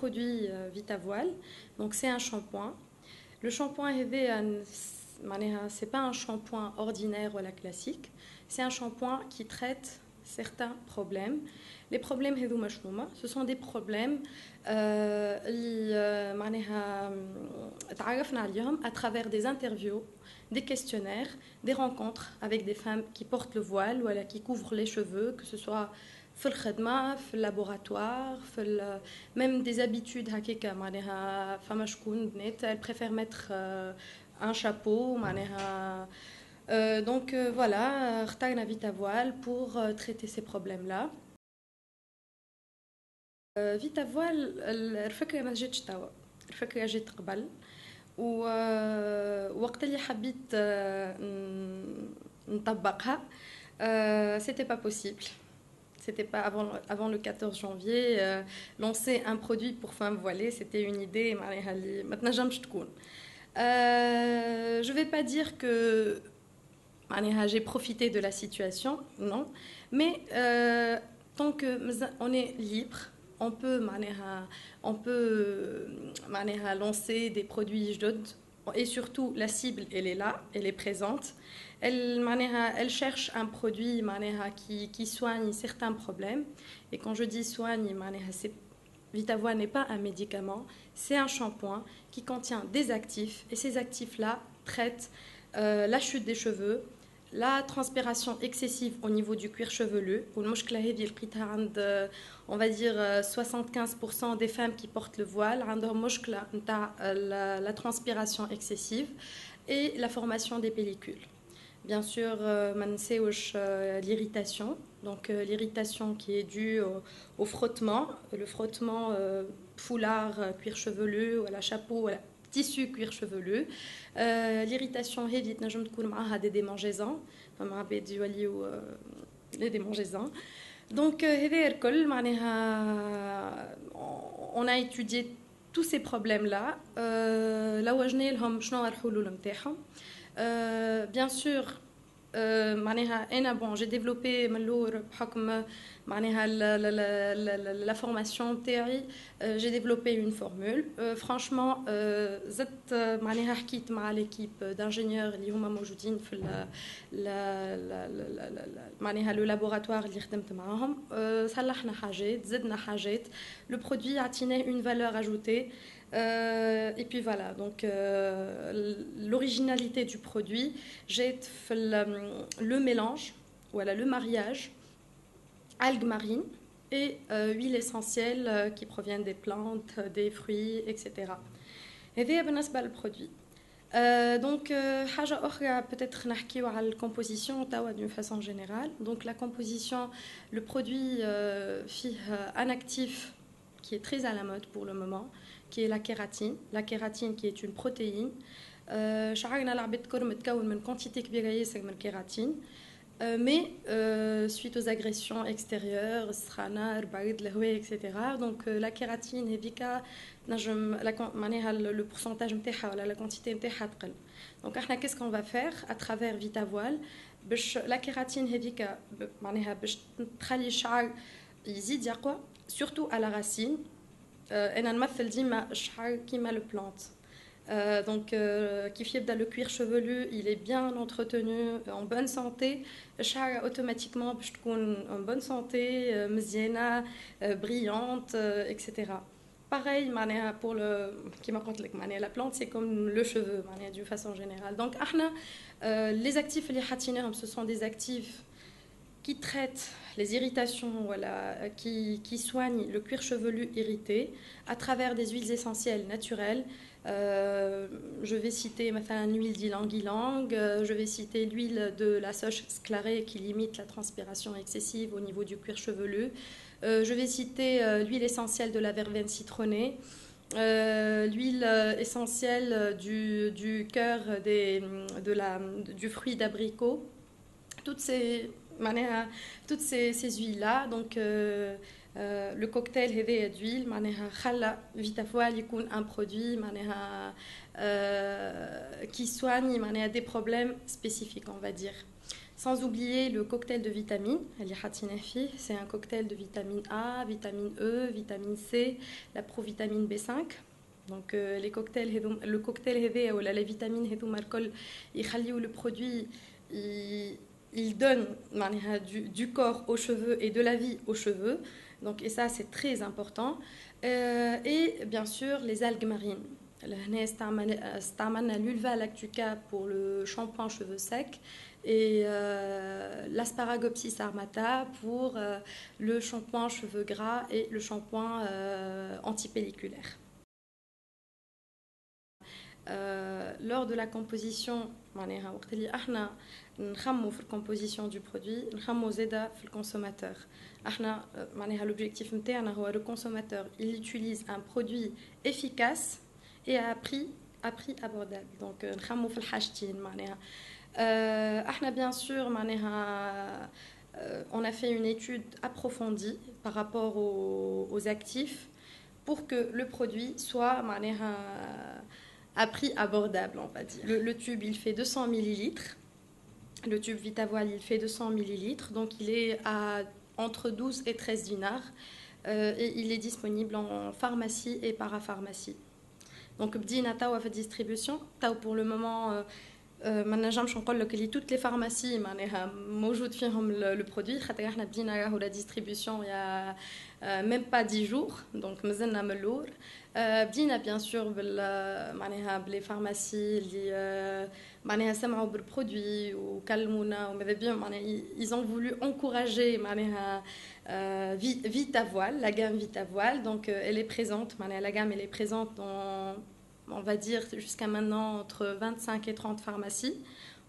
produit Vitavoile. Donc c'est un shampoing. Le shampoing c'est pas un shampoing ordinaire ou la classique. C'est un shampoing qui traite certains problèmes. Les problèmes ce sont des problèmes à travers des interviews, des questionnaires, des rencontres avec des femmes qui portent le voile ou qui couvrent les cheveux, que ce soit في الخدمة في laboratoire même des habitudes هكاكا معناها فما شكون بنات elles préfèrent mettre un chapeau معناها donc voilà اختارنا Vitavoile pour traiter ces problèmes là. Vitavoile الفكرة ما جاتش توا، الفكرة جات قبل ووقت اللي حبيت نطبقها c'était pas possible. C'était pas avant le 14 janvier. Lancer un produit pour femmes voilées, c'était une idée. Maintenant, je vais pas dire que j'ai profité de la situation, non. Mais tant qu'on est libre, on peut lancer des produits jaunes. Et surtout, la cible, elle est là, elle est présente. Elle cherche un produit qui soigne certains problèmes. Et quand je dis soigne, Vitavoile n'est pas un médicament, c'est un shampoing qui contient des actifs. Et ces actifs-là traitent la chute des cheveux, la transpiration excessive au niveau du cuir chevelu. On va dire 75% des femmes qui portent le voile ont la transpiration excessive et la formation des pellicules. Bien sûr, l'irritation, donc l'irritation qui est due au frottement, le frottement foulard, cuir chevelu, ou la chapeau, tissu cuir chevelu. L'irritation évite des démangeaisons, les démangeaisons. Donc, on a étudié tous ces problèmes-là. Bien sûr, j'ai développé la formation théorie, j'ai développé une formule. Franchement, حكيت مع l'équipe d'ingénieurs اللي هما موجودين في le laboratoire اللي خدمت معاهم صلحنا حاجات زدنا حاجات. Le produit a une valeur ajoutée. Et puis voilà, donc l'originalité du produit, j'ai le mélange, voilà, le mariage, algues marines et huiles essentielles qui proviennent des plantes, des fruits, etc. Et c'est le produit. Donc, peut-être la composition d'une façon générale. Donc, la composition, le produit fait un actif qui est très à la mode pour le moment, qui est la kératine. La kératine qui est une protéine. شعرنا لعبة كرم تكون من quantité كبيرة ياسر من الكيراتين. Mais suite aux agressions extérieures, etc. Donc la kératine le pourcentage la quantité donc qu'est-ce qu'on va faire à travers Vitavoile? La kératine surtout à la racine. Le plante. Donc, le cuir chevelu, il est bien entretenu, en bonne santé. Automatiquement, en bonne santé, mziena, brillante, etc. Pareil, pour la plante, c'est comme le cheveu, d'une façon générale. Donc, les actifs, ce sont des actifs qui traitent les irritations, voilà, qui soignent le cuir chevelu irrité à travers des huiles essentielles naturelles. Je vais citer l'huile d'ylang-ylang, je vais citer l'huile de la soche sclarée qui limite la transpiration excessive au niveau du cuir chevelu. Je vais citer l'huile essentielle de la verveine citronnée, l'huile essentielle du cœur du fruit d'abricot. Toutes ces huiles-là, donc le cocktail d'huile, Vitavoile يكون un produit qui soigne des problèmes spécifiques, on va dire. Sans oublier le cocktail de vitamines, c'est un cocktail de vitamine A, vitamine E, vitamine C, la provitamine B5. Donc les cocktails, le cocktail ou la vitamine le produit il donne du corps aux cheveux et de la vie aux cheveux. Donc, et ça, c'est très important. Et bien sûr, les algues marines. L'ulva lactuca pour le shampoing cheveux secs et l'asparagopsis armata pour le shampoing cheveux gras et le shampoing antipelliculaire. Lors de la composition, composition du produit, le consommateur. L'objectif le consommateur, il utilise un produit efficace et à prix abordable. Donc, bien sûr, on a fait une étude approfondie par rapport aux actifs pour que le produit soit à prix abordable, on va dire. Le tube, il fait 200 millilitres. Le tube Vitavoile, il fait 200 millilitres. Donc, il est à entre 12 et 13 dinars. Et il est disponible en pharmacie et parapharmacie. Donc, بدينا توا في distribution. Pour le moment, ما نجمش نقول لك اللي toutes les pharmacies معناها موجود فيهم le produit. خاطر احنا بدينا راهو la distribution il y a même pas 10 jours. Donc, مازلنا من الأول. بدينا bien sûr معناها بلي pharmacies اللي معناها سمعوا بالبرودوي وكلمونا وماذا بيهم معناها ils ont voulu encourager معناها Vitavoile, la gamme Vitavoile. Donc elle est présente, la gamme elle est présente dans, on va dire jusqu'à maintenant entre 25 et 30 pharmacies,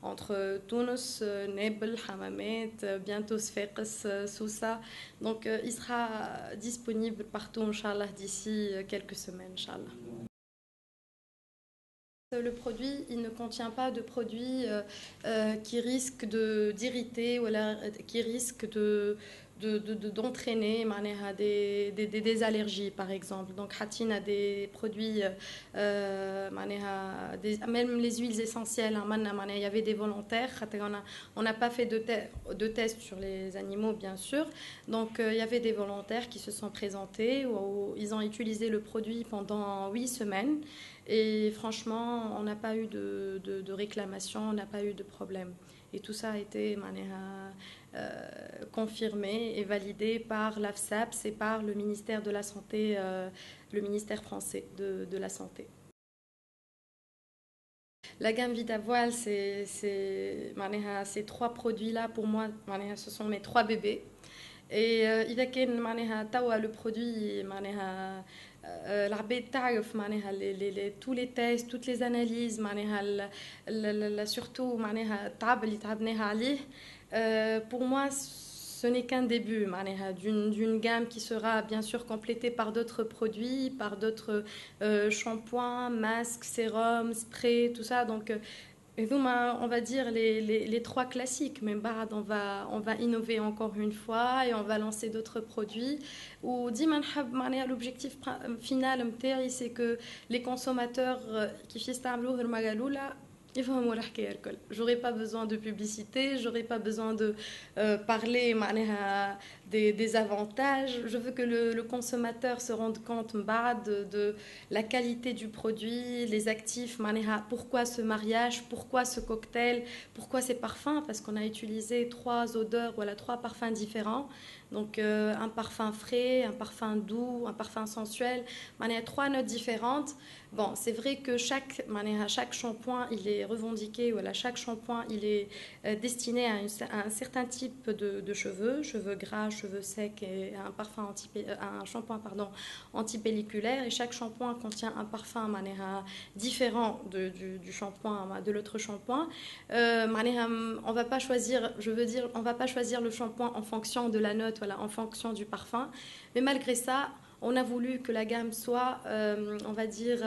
entre Tunis, Nebel, Hamamet, bientôt Sfeqs, Sousa. Donc il sera disponible partout, Inch'Allah, d'ici quelques semaines, Inch'Allah. Le produit, il ne contient pas de produits qui risquent d'irriter ou qui risquent d'entraîner des allergies, par exemple. Donc, Hatin a des produits, même les huiles essentielles, il y avait des volontaires. On n'a pas fait de tests sur les animaux, bien sûr. Donc, il y avait des volontaires qui se sont présentés, où ils ont utilisé le produit pendant 8 semaines. Et franchement, on n'a pas eu de réclamation, on n'a pas eu de problème. Et tout ça a été confirmé et validé par l'AFSAPS et par le ministère de la Santé, le ministère français de la Santé. La gamme Vitavoile, ces 3 produits-là, pour moi, ce sont mes 3 bébés. Et إذا كان توا le produit العباد تعرف tous les tests, toutes les analyses surtout التعب اللي تعبناها عليه. Pour moi, ce n'est qu'un début d'une gamme qui sera bien sûr complétée par d'autres produits, par d'autres shampoings, masques, sérums, sprays, tout ça. Donc, on va dire les 3 classiques, mais on va innover encore une fois et on va lancer d'autres produits. Ou l'objectif final, c'est que les consommateurs qui يستعملوه المقالولة يفهموا الحكايه الكل. J'aurais pas besoin de publicité, j'aurais pas besoin de parler des avantages. Je veux que le consommateur se rende compte de la qualité du produit, les actifs, pourquoi ce mariage, pourquoi ce cocktail, pourquoi ces parfums, parce qu'on a utilisé 3 odeurs, voilà, 3 parfums différents. Donc un parfum frais, un parfum doux, un parfum sensuel, 3 notes différentes. Bon, c'est vrai que chaque shampoing, il est revendiqué, voilà, chaque shampoing, il est destiné à un certain type de cheveux gras, cheveux secs et un shampoing antipelliculaire. Et chaque shampoing contient un parfum différent du shampoing, de l'autre shampoing. On va pas choisir, on va pas choisir le shampoing en fonction de la note, voilà, en fonction du parfum. Mais malgré ça, on a voulu que la gamme soit, on va dire,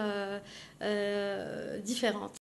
différente.